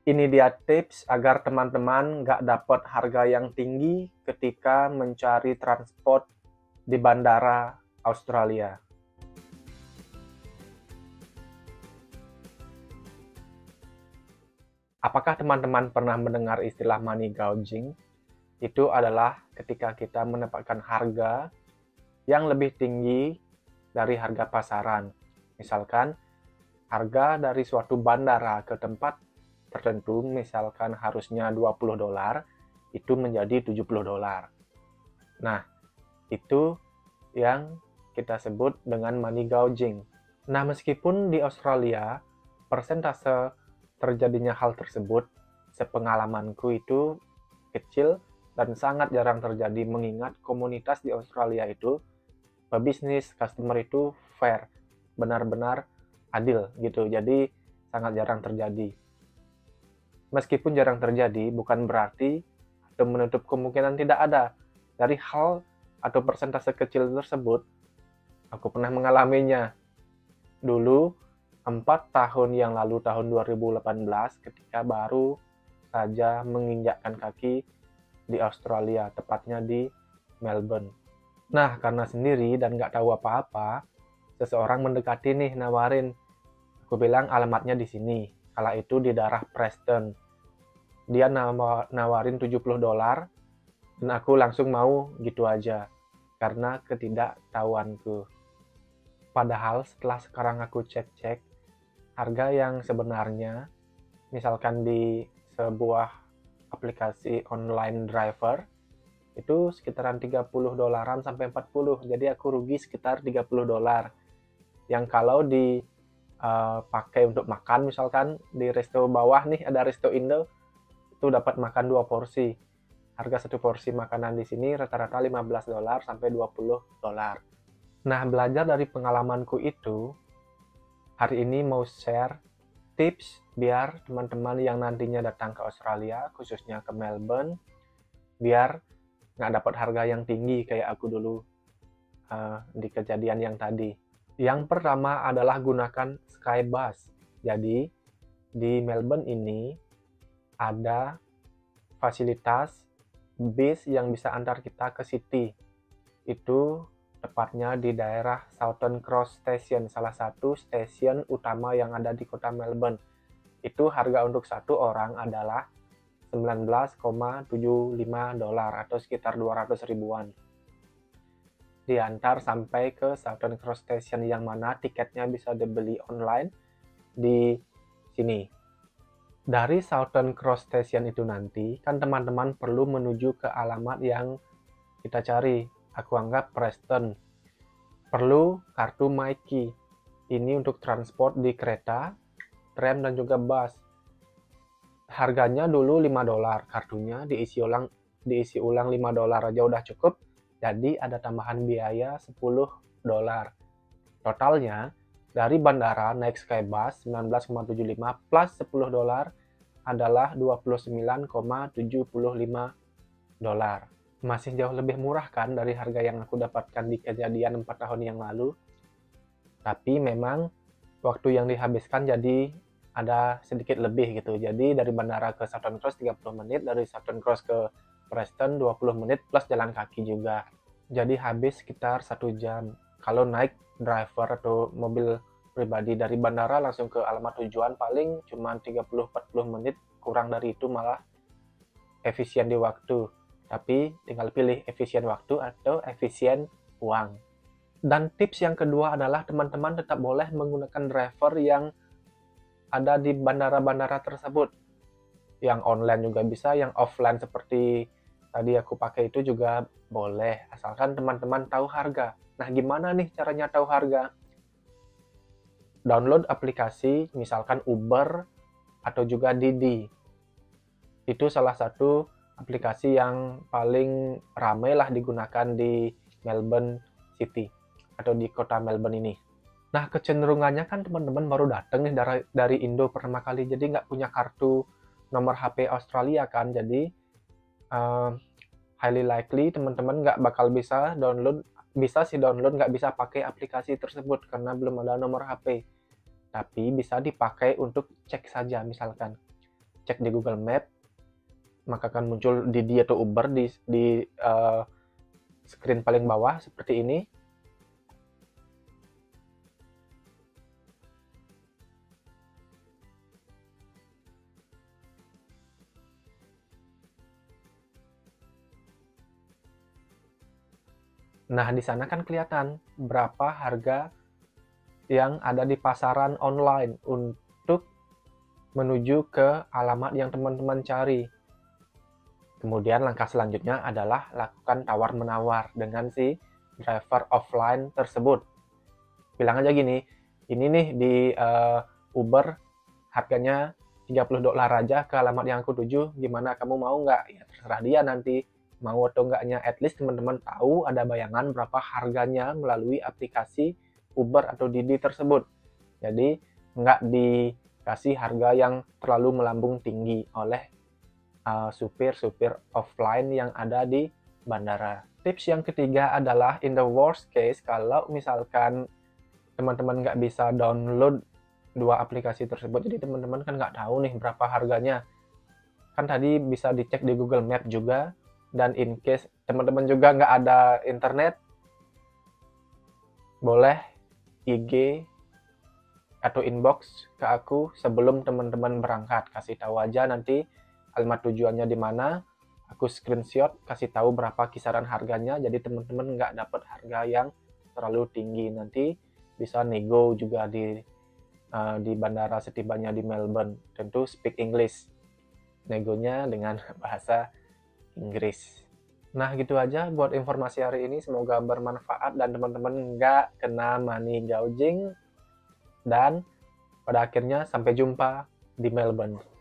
Ini dia tips agar teman-teman nggak dapat harga yang tinggi ketika mencari transport di bandara Australia. Apakah teman-teman pernah mendengar istilah money gouging? Itu adalah ketika kita mendapatkan harga yang lebih tinggi dari harga pasaran. Misalkan, harga dari suatu bandara ke tempat tertentu, misalkan harusnya 20 dolar, itu menjadi 70 dolar. Nah, itu yang kita sebut dengan money gouging. Nah, meskipun di Australia, persentase terjadinya hal tersebut, sepengalamanku itu kecil dan sangat jarang terjadi, mengingat komunitas di Australia itu pebisnis, customer itu fair, benar-benar adil gitu. Jadi sangat jarang terjadi. Meskipun jarang terjadi, bukan berarti atau menutup kemungkinan tidak ada. Dari hal atau persentase kecil tersebut, aku pernah mengalaminya. Dulu, 4 tahun yang lalu, tahun 2018, ketika baru saja menginjakkan kaki di Australia, tepatnya di Melbourne. Nah, karena sendiri dan nggak tahu apa-apa, seseorang mendekati nih, nawarin. Aku bilang alamatnya di sini. Kala itu di daerah Preston. Dia nawarin 70 dolar, dan aku langsung mau gitu aja, karena ketidaktahuanku. Padahal setelah sekarang aku cek-cek, harga yang sebenarnya, misalkan di sebuah aplikasi online driver, itu sekitaran 30 dolaran sampai 40. Jadi aku rugi sekitar 30 dolar. Yang kalau dipakai untuk makan, misalkan di resto bawah nih ada resto Indo, itu dapat makan 2 porsi. Harga satu porsi makanan di sini rata-rata 15 dolar sampai 20 dolar. Nah, belajar dari pengalamanku itu, hari ini mau share tips biar teman-teman yang nantinya datang ke Australia, khususnya ke Melbourne, biar nggak dapat harga yang tinggi kayak aku dulu di kejadian yang tadi. Yang pertama adalah gunakan Skybus. Jadi, di Melbourne ini ada fasilitas bis yang bisa antar kita ke city. Itu tepatnya di daerah Southern Cross Station, salah satu stasiun utama yang ada di kota Melbourne. Itu harga untuk satu orang adalah 19,75 dolar atau sekitar 200 ribuan. Diantar sampai ke Southern Cross Station yang mana tiketnya bisa dibeli online di sini. Dari Southern Cross Station itu nanti, kan teman-teman perlu menuju ke alamat yang kita cari. Aku anggap Preston. Perlu kartu Myki. Ini untuk transport di kereta, tram, dan juga bus. Harganya dulu 5 dolar. Kartunya diisi ulang 5 dolar aja udah cukup. Jadi ada tambahan biaya 10 dolar. Totalnya, dari bandara naik Skybus 19,75 plus 10 dolar adalah 29,75 dolar. Masih jauh lebih murah kan dari harga yang aku dapatkan di kejadian 4 tahun yang lalu. Tapi memang waktu yang dihabiskan jadi ada sedikit lebih gitu. Jadi dari bandara ke Southern Cross 30 menit, dari Southern Cross ke Preston 20 menit plus jalan kaki juga. Jadi habis sekitar 1 jam. Kalau naik driver atau mobil pribadi dari bandara langsung ke alamat tujuan paling cuma 30-40 menit, kurang dari itu malah efisien di waktu. Tapi tinggal pilih efisien waktu atau efisien uang. Dan tips yang kedua adalah teman-teman tetap boleh menggunakan driver yang ada di bandara-bandara tersebut. Yang online juga bisa, yang offline seperti tadi aku pakai itu juga boleh, asalkan teman-teman tahu harga. Nah, gimana nih caranya tahu harga? Download aplikasi, misalkan Uber atau juga Didi. Itu salah satu aplikasi yang paling ramai lah digunakan di Melbourne City atau di kota Melbourne ini. Nah, kecenderungannya kan teman-teman baru datang nih dari Indo pertama kali, jadi nggak punya kartu nomor HP Australia kan, jadi highly likely teman-teman nggak bakal bisa download, bisa sih download, nggak bisa pakai aplikasi tersebut karena belum ada nomor HP. Tapi bisa dipakai untuk cek saja misalkan. cek di Google Map, maka akan muncul Didi atau Uber di screen paling bawah seperti ini. Nah, di sana kan kelihatan berapa harga yang ada di pasaran online untuk menuju ke alamat yang teman-teman cari. Kemudian langkah selanjutnya adalah lakukan tawar-menawar dengan si driver offline tersebut. Bilang aja gini, ini nih di Uber harganya $30 aja ke alamat yang aku tuju, gimana kamu mau nggak? Ya terserah dia nanti mau atau enggaknya. At least teman-teman tahu ada bayangan berapa harganya melalui aplikasi Uber atau Didi tersebut. Jadi nggak dikasih harga yang terlalu melambung tinggi oleh supir-supir offline yang ada di bandara. Tips yang ketiga adalah in the worst case, kalau misalkan teman-teman nggak bisa download dua aplikasi tersebut, jadi teman-teman kan nggak tahu nih berapa harganya. Kan tadi bisa dicek di Google Map juga, dan in case teman-teman juga nggak ada internet, boleh IG atau inbox ke aku sebelum teman-teman berangkat. Kasih tahu aja nanti alamat tujuannya di mana, aku screenshot, kasih tahu berapa kisaran harganya, jadi teman-teman nggak dapat harga yang terlalu tinggi. Nanti bisa nego juga di bandara setibanya di Melbourne. Tentu speak English, negonya dengan bahasa Inggris. Nah, gitu aja buat informasi hari ini. Semoga bermanfaat dan teman-teman nggak kena money gouging. Dan pada akhirnya sampai jumpa di Melbourne.